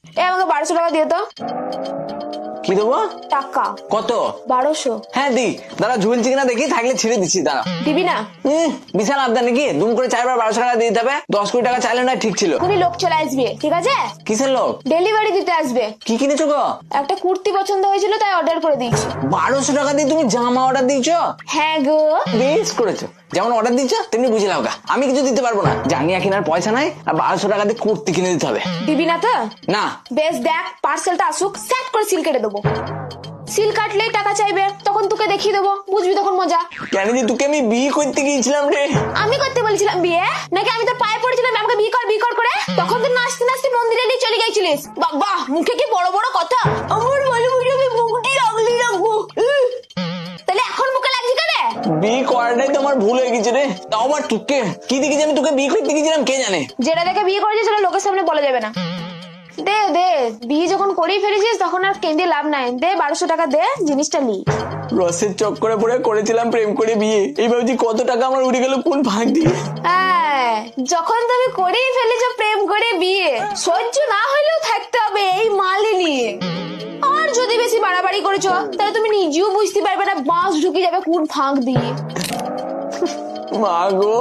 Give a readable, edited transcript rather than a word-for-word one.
আমাকে 1200 টাকা দিও তো। কি দেবো? টাকা কত? 1200। হ্যাঁ দি, দাঁড়া ঝুলছি কিনা দেখি, থাকলে ছেড়ে দিচ্ছি, দাঁড়া। দিবি না? বিশাল আবদার নাকি? দুম করে 4 বার 1200 টাকা দিয়ে দিতে হবে? 10 কোটি টাকা চাইলে না ঠিক ছিল। এখনই লোক চলে আসবে, ঠিক আছে? কিসের লোক? ডেলিভারি দিতে আসবে। কি কিনেছো গো? একটা কুর্তি পছন্দ হয়েছিল তাই অর্ডার করে দিয়েছি। 1200 টাকা দিয়ে তুমি জামা অর্ডার দিয়েছো? হ্যাঁ গো। বেশ করেছো, যেমন অর্ডার দিচ্ছ তেমনি বুঝে লাও গা। আমি কিছু দিতে পারবো না, জাঙ্গিয়া কেনার পয়সা নাই, আর 1200 টাকা দিয়ে কুর্তি কিনে দিতে হবে। দিবি না তো? না। বেশ দেখ, পার্সেলটা আসুক, সেট করে সিল কেটে দেবো। সিল কাটলেই টাকা চাইবে, তখন তোকে দেখিয়ে দেবো, বুঝবি তখন মজা। কেন যে তোকে আমি বিয়ে করতে গিয়েছিলাম রে। আমি করতে বলেছিলাম বিয়ে, নাকি আমি তোর পায়ে পড়েছিলাম আমাকে বিয়ে কর করে? তখন তো নাচতে নাচতে মন্দিরে নিয়ে চলে গেছিলিস। বাবা, মুখে কি বড় বড় কথা। আমার বলে বুঝে আমি মুখটি আগলি রাখবো। তাহলে এখন মুখে লাগছে কেন? বিয়ে করাটাই তো আমার ভুল হয়ে গেছে রে। তাও আবার তোকে কি দেখে জানি তোকে বিয়ে করতে গিয়েছিলাম, কে জানে। যেটা দেখে বিয়ে করেছিস সেটা লোকের সামনে বলা যাবে না। দে দে, বিয়ে যখন করেই ফেলেছিস তখন আর কেঁদে লাভ নাই। দে 1200 টাকা দে, জিনিসটা লি। রসের চক্করে পড়ে করেছিলাম প্রেম করে বিয়ে, এই ভাবছি কত টাকা আমার উড়ে গেল কোন ভাগ দিয়ে। হ্যাঁ, যখন তুমি করেই ফেলেছো প্রেম করে বিয়ে, সহ্য না হলেও থাকতে হবে এই মালি নিয়ে। আর যদি বেশি বাড়াবাড়ি করেছো তাহলে তুমি নিজেও বুঝতে পারবে না বাঁশ ঢুকে যাবে কোন ফাঁক দিয়ে। মা গো।